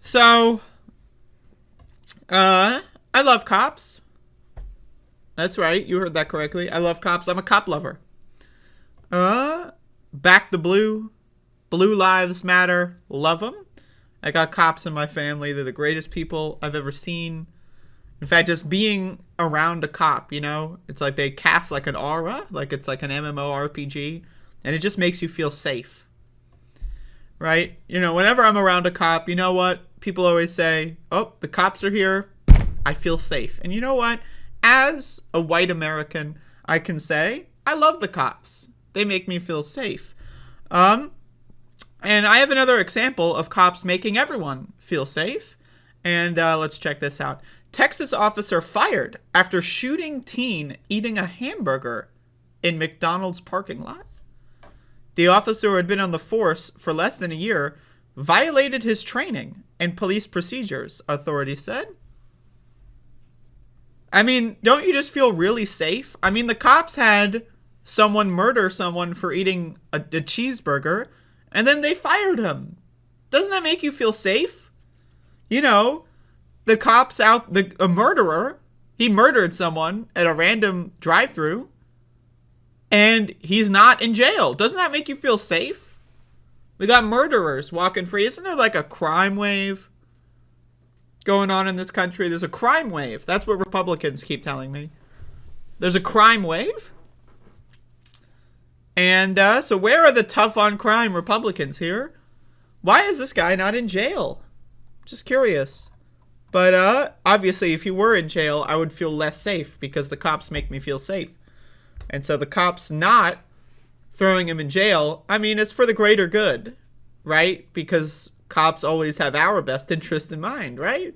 So, I love cops. That's right. You heard that correctly. I love cops. I'm a cop lover. Back the blue. Blue lives matter. Love them. I got cops in my family. They're the greatest people I've ever seen. In fact, just being around a cop, you know, it's like they cast like an aura, like it's like an MMORPG, and it just makes you feel safe. Right? You know, whenever I'm around a cop, you know what? People always say, oh, the cops are here. I feel safe. And you know what? As a white American, I can say, I love the cops. They make me feel safe. And I have another example of cops making everyone feel safe. And let's check this out. Texas officer fired after shooting teen eating a hamburger in McDonald's parking lot. The officer, who had been on the force for less than a year, violated his training and police procedures, authorities said. I mean, don't you just feel really safe? I mean, the cops had someone murder someone for eating a cheeseburger, and then they fired him. Doesn't that make you feel safe? You know, the cops out, a murderer, he murdered someone at a random drive-thru, and he's not in jail. Doesn't that make you feel safe? We got murderers walking free. Isn't there like a crime wave going on in this country? There's a crime wave. That's what Republicans keep telling me. There's a crime wave. And so where are the tough on crime Republicans here? Why is this guy not in jail? Just curious. But obviously, if he were in jail, I would feel less safe because the cops make me feel safe. And so the cops not throwing him in jail, I mean, it's for the greater good, right? Because cops always have our best interest in mind, right?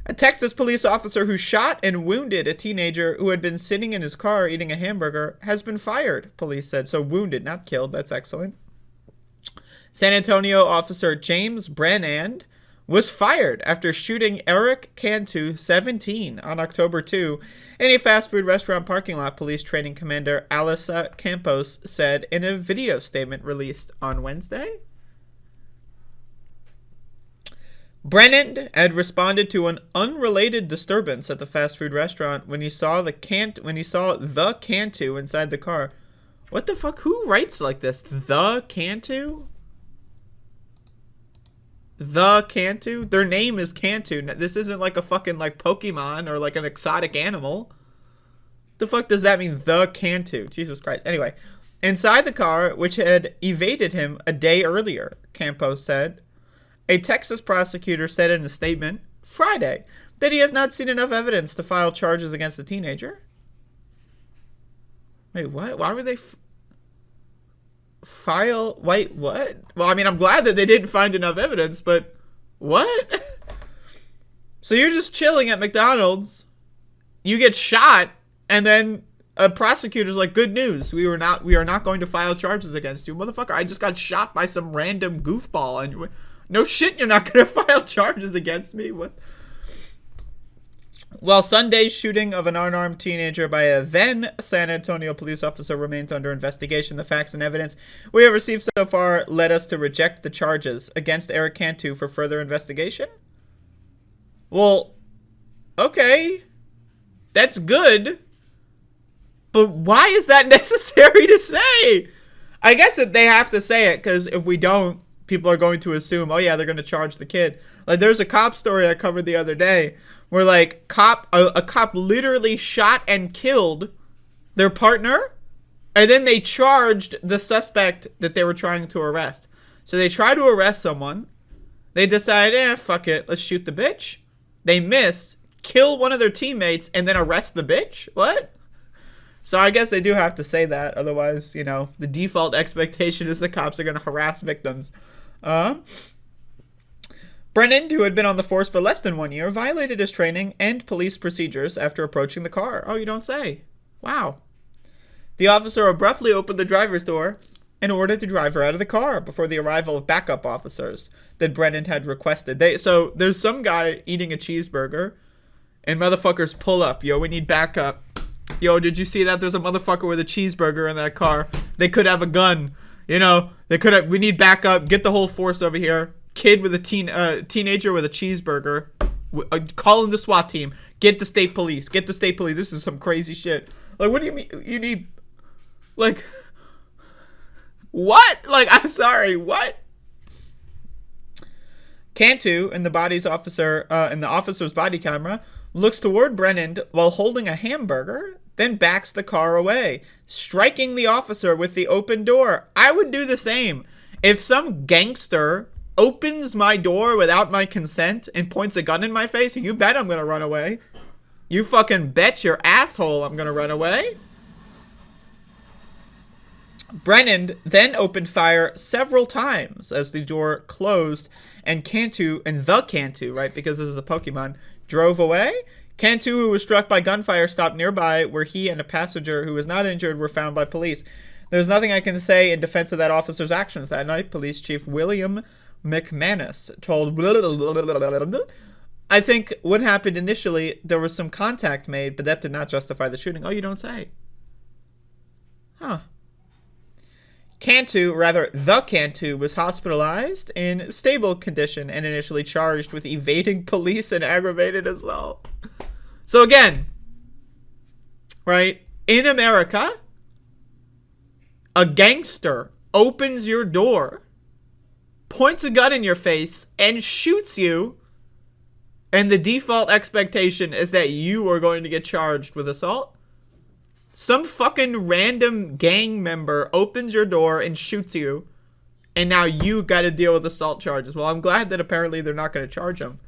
A Texas police officer who shot and wounded a teenager who had been sitting in his car eating a hamburger has been fired, police said. So wounded, not killed. That's excellent. San Antonio officer James Brennand was fired after shooting Eric Cantu, 17, on October 2 in a fast food restaurant parking lot, police training commander Alyssa Campos said in a video statement released on Wednesday. Brennan had responded to an unrelated disturbance at the fast food restaurant when he saw the Cantu inside the car. What the fuck? Who writes like this? The Cantu? The Cantu? Their name is Cantu. This isn't like a fucking like Pokemon or like an exotic animal. The fuck does that mean? The Cantu. Jesus Christ. Anyway, inside the car, which had evaded him a day earlier, Campos said. A Texas prosecutor said in a statement Friday that he has not seen enough evidence to file charges against the teenager. Wait, what? Why would they file? Wait, what? Well, I mean, I'm glad that they didn't find enough evidence, but what? So you're just chilling at McDonald's, you get shot, and then a prosecutor's like, good news, we are not going to file charges against you. Motherfucker, I just got shot by some random goofball, and no shit, you're not going to file charges against me? What? While Sunday's shooting of an unarmed teenager by a then San Antonio police officer remains under investigation, the facts and evidence we have received so far led us to reject the charges against Eric Cantu for further investigation. Well, okay, that's good, but why is that necessary to say? I guess that they have to say it because if we don't, people are going to assume, oh yeah, they're going to charge the kid. Like there's a cop story I covered the other day where like a cop literally shot and killed their partner, and then they charged the suspect that they were trying to arrest. So they try to arrest someone. They decide, fuck it, let's shoot the bitch. They miss, kill one of their teammates, and then arrest the bitch? What? So I guess they do have to say that. Otherwise, you know, the default expectation is the cops are going to harass victims. Brennan, who had been on the force for less than 1 year, violated his training and police procedures after approaching the car. Oh, you don't say. Wow. The officer abruptly opened the driver's door in order to drive her out of the car before the arrival of backup officers that Brennan had requested. So there's some guy eating a cheeseburger, and motherfuckers pull up. Yo, we need backup. Yo, did you see that? There's a motherfucker with a cheeseburger in that car. They could have a gun. You know, we need backup. Get the whole force over here. kid with a teenager with a cheeseburger, calling the SWAT team. Get the state police. Get the state police. This is some crazy shit. Like, what do you mean? You need, like, what? Like, I'm sorry, what? Cantu, in the officer's body camera, looks toward Brennan while holding a hamburger, then backs the car away, striking the officer with the open door. I would do the same. If some gangster opens my door without my consent and points a gun in my face, you bet I'm gonna run away. You fucking bet your asshole I'm gonna run away. Brennan then opened fire several times as the door closed, and the Cantu, right, because this is a Pokemon, drove away. Cantu, who was struck by gunfire, stopped nearby, where he and a passenger who was not injured were found by police. There's nothing I can say in defense of that officer's actions that night, Police Chief William McManus told. I think what happened initially, there was some contact made, but that did not justify the shooting. Oh, you don't say. Huh. The Cantu was hospitalized in stable condition and initially charged with evading police and aggravated assault. So again, right, in America, a gangster opens your door, points a gun in your face, and shoots you, and the default expectation is that you are going to get charged with assault. Some fucking random gang member opens your door and shoots you, and now you got to deal with assault charges. Well, I'm glad that apparently they're not going to charge him.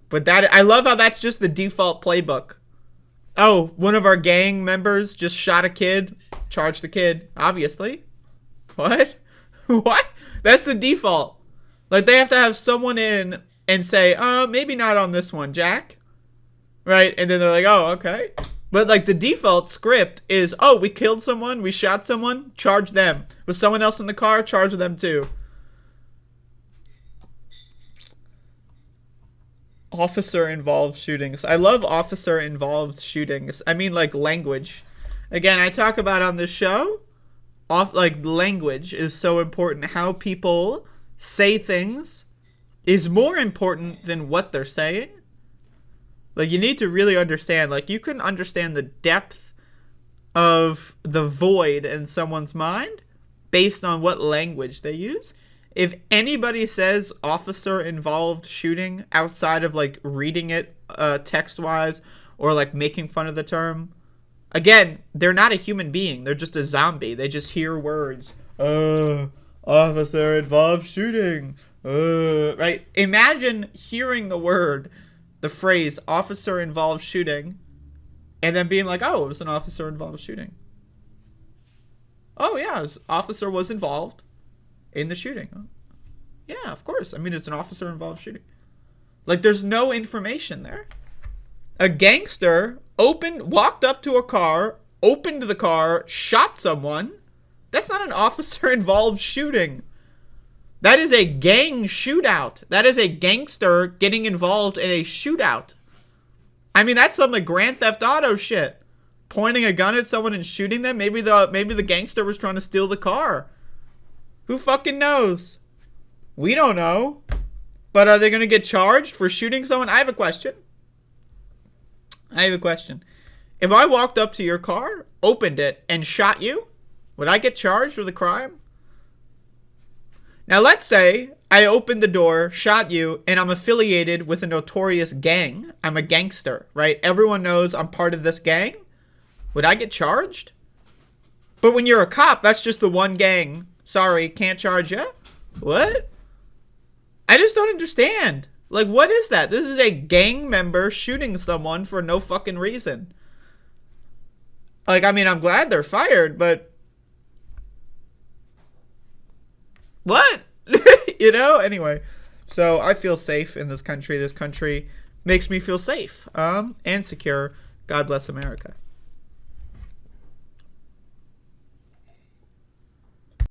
But I love how that's just the default playbook. Oh, one of our gang members just shot a kid. Charge the kid, obviously. What? What? That's the default. Like, they have to have someone in and say, maybe not on this one, Jack. Right? And then they're like, oh, okay. But, like, the default script is, oh, we killed someone, we shot someone, charge them. Was someone else in the car? Charge them too. Officer-involved shootings. I love officer-involved shootings. I mean, like, language. Again, I talk about on this show, language is so important. How people say things is more important than what they're saying. Like, you need to really understand, like, you can understand the depth of the void in someone's mind based on what language they use. If anybody says officer-involved shooting outside of, like, reading it text-wise or, like, making fun of the term, again, they're not a human being. They're just a zombie. They just hear words. Officer-involved shooting. Right? Imagine hearing the phrase officer-involved shooting, and then being like, oh, it was an officer-involved shooting. Oh, yeah, officer was involved in the shooting. Yeah, of course. I mean, it's an officer-involved shooting. Like, there's no information there. A gangster walked up to a car, opened the car, shot someone. That's not an officer-involved shooting. That is a gang shootout. That is a gangster getting involved in a shootout. I mean, that's some like Grand Theft Auto shit. Pointing a gun at someone and shooting them. Maybe the gangster was trying to steal the car. Who fucking knows? We don't know. But are they going to get charged for shooting someone? I have a question. If I walked up to your car, opened it, and shot you, would I get charged with a crime? Now, let's say I opened the door, shot you, and I'm affiliated with a notorious gang. I'm a gangster, right? Everyone knows I'm part of this gang. Would I get charged? But when you're a cop, that's just the one gang. Sorry, can't charge you. What? I just don't understand. Like, what is that? This is a gang member shooting someone for no fucking reason. Like, I mean, I'm glad they're fired, but... what? You know? Anyway. So, I feel safe in this country. This country makes me feel safe and secure. God bless America.